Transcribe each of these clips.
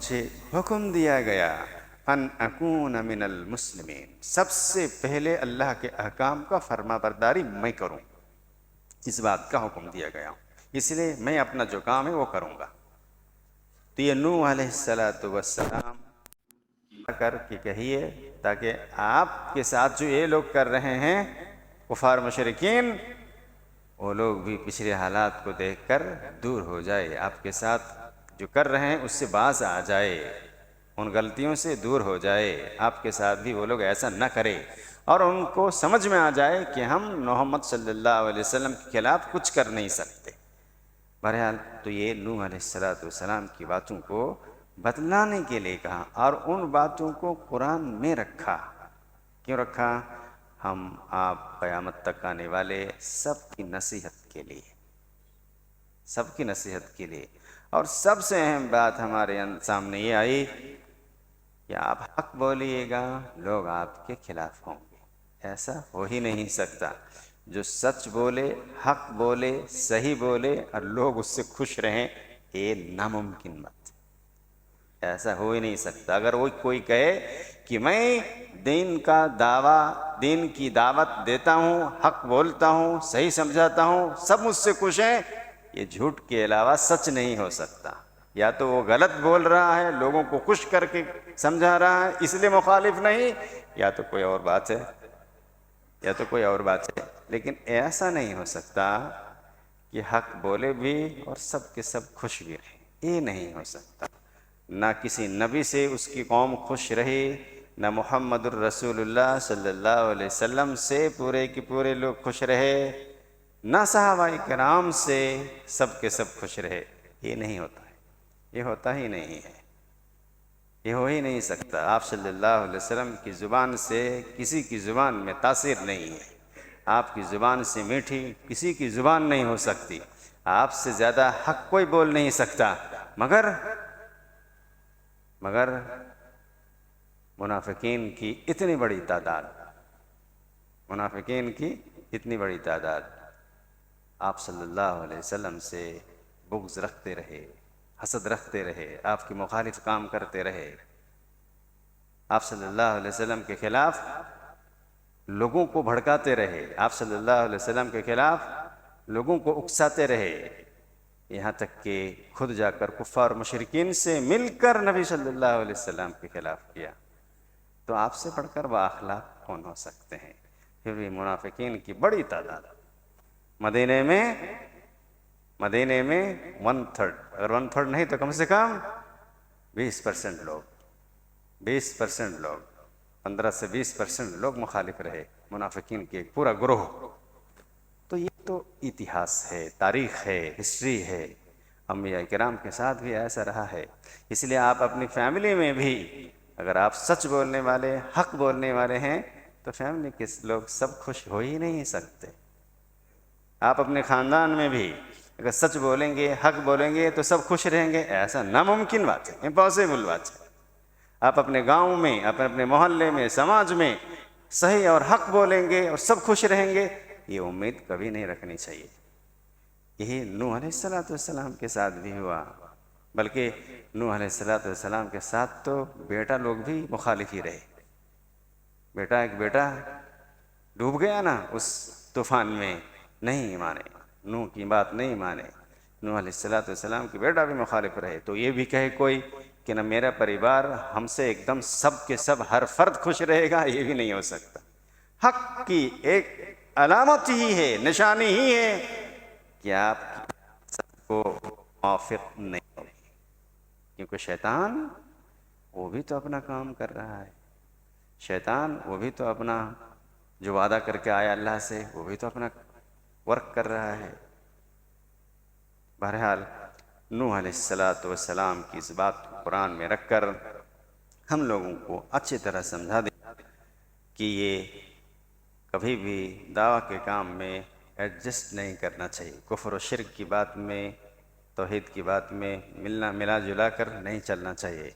مجھے حکم دیا گیا ان اکون من المسلمین، سب سے پہلے اللہ کے احکام کا فرما برداری میں کروں، اس بات کا حکم دیا گیا ہوں، اس لیے میں اپنا جو کام ہے وہ کروں گا۔ تو یہ نوح علیہ السلام کر کے کہیے تاکہ آپ کے ساتھ جو یہ لوگ کر رہے ہیں کفار مشرکین، وہ لوگ بھی پچھلے حالات کو دیکھ کر دور ہو جائے، آپ کے ساتھ جو کر رہے ہیں اس سے باز آ جائے، ان غلطیوں سے دور ہو جائے، آپ کے ساتھ بھی وہ لوگ ایسا نہ کرے، اور ان کو سمجھ میں آ جائے کہ ہم محمد صلی اللہ علیہ وسلم کے خلاف کچھ کر نہیں سکتے۔ بہرحال تو یہ نوح علیہ السلام کی باتوں کو بتلانے کے لیے کہا، اور ان باتوں کو قرآن میں رکھا۔ کیوں رکھا؟ ہم آپ قیامت تک آنے والے سب کی نصیحت کے لیے، سب کی نصیحت کے لیے۔ اور سب سے اہم بات ہمارے سامنے یہ آئی کہ آپ حق بولیے گا، لوگ آپ کے خلاف ہوں گے، ایسا ہو ہی نہیں سکتا۔ جو سچ بولے، حق بولے، صحیح بولے اور لوگ اس سے خوش رہیں، یہ ناممکن بات، ایسا ہو ہی نہیں سکتا۔ اگر وہ کوئی کہے کہ میں دین کا دعویٰ، دین کی دعوت دیتا ہوں، حق بولتا ہوں، صحیح سمجھاتا ہوں، سب مجھ سے خوش ہیں، یہ جھوٹ کے علاوہ سچ نہیں ہو سکتا۔ یا تو وہ غلط بول رہا ہے، لوگوں کو خوش کر کے سمجھا رہا ہے اس لیے مخالف نہیں، یا تو کوئی اور بات ہے، یا تو کوئی اور بات ہے۔ لیکن ایسا نہیں ہو سکتا کہ حق بولے بھی اور سب کے سب خوش بھی رہیں، یہ نہیں ہو سکتا۔ نہ کسی نبی سے اس کی قوم خوش رہی، نہ محمد الرسول اللہ صلی اللہ علیہ وسلم سے پورے کے پورے لوگ خوش رہے، نہ صحابہ کرام سے سب کے سب خوش رہے، یہ نہیں ہوتا ہے، یہ ہوتا ہی نہیں ہے، یہ ہو ہی نہیں سکتا۔ آپ صلی اللہ علیہ وسلم کی زبان سے کسی کی زبان میں تاثیر نہیں ہے، آپ کی زبان سے میٹھی کسی کی زبان نہیں ہو سکتی، آپ سے زیادہ حق کوئی بول نہیں سکتا، مگر منافقین کی اتنی بڑی تعداد، منافقین کی اتنی بڑی تعداد آپ صلی اللہ علیہ وسلم سے بغض رکھتے رہے، حسد رکھتے رہے، آپ کی مخالف کام کرتے رہے، آپ صلی اللہ علیہ وسلم کے خلاف لوگوں کو بھڑکاتے رہے، آپ صلی اللہ علیہ وسلم کے خلاف لوگوں کو اکساتے رہے، یہاں تک کہ خود جا کر کفار مشرکین سے مل کر نبی صلی اللہ علیہ وسلم کے خلاف کیا۔ تو آپ سے بڑھ کر بااخلاق کون ہو سکتے ہیں؟ پھر بھی منافقین کی بڑی تعداد مدینے میں 1/3، اگر 1/3 نہیں تو کم سے کم 20% لوگ، 20% لوگ، 15 سے 20% لوگ مخالف رہے، منافقین کے ایک پورا گروہ۔ تو یہ تو اتہاس ہے، تاریخ ہے، ہسٹری ہے، انبیاء کرام کے ساتھ بھی ایسا رہا ہے۔ اس لیے آپ اپنی فیملی میں بھی اگر آپ سچ بولنے والے، حق بولنے والے ہیں تو فیملی کے لوگ سب خوش ہو ہی نہیں سکتے۔ آپ اپنے خاندان میں بھی اگر سچ بولیں گے، حق بولیں گے تو سب خوش رہیں گے، ایسا ناممکن بات ہے، امپاسبل بات ہے۔ آپ اپنے گاؤں میں، اپنے محلے میں، سماج میں صحیح اور حق بولیں گے اور سب خوش رہیں گے، یہ امید کبھی نہیں رکھنی چاہیے۔ یہی نوح علیہ السلام کے ساتھ بھی ہوا، بلکہ نوح علیہ السلام کے ساتھ تو بیٹا لوگ بھی مخالف ہی رہے۔ ایک بیٹا ڈوب گیا نا اس طوفان میں، نہیں مانے، نوح کی بات نہیں مانے، نوح علیہ السلام کی بیٹا بھی مخالف رہے۔ تو یہ بھی کہے کوئی کہ نہ میرا پریوار ہم سے ایک دم سب کے سب ہر فرد خوش رہے گا، یہ بھی نہیں ہو سکتا۔ حق کی ایک علامت ہی ہے، نشانی ہی ہے کہ آپ سب کو موافق نہیں ہوگی، کیونکہ شیطان وہ بھی تو اپنا کام کر رہا ہے، شیطان وہ بھی تو اپنا جو وعدہ کر کے آیا اللہ سے، وہ بھی تو اپنا ورک کر رہا ہے۔ بہرحال نوح علیہ السلام کی اس بات کو قرآن میں رکھ کر ہم لوگوں کو اچھی طرح سمجھا دیں کہ یہ کبھی بھی دعویٰ کے کام میں ایڈجسٹ نہیں کرنا چاہیے، کفر و شرک کی بات میں، توحید کی بات میں ملا جلا کر نہیں چلنا چاہیے،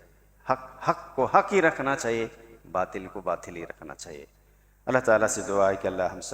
حق کو حق ہی رکھنا چاہیے، باطل کو باطل ہی رکھنا چاہیے۔ اللہ تعالیٰ سے دعا ہے کہ اللہ ہم سب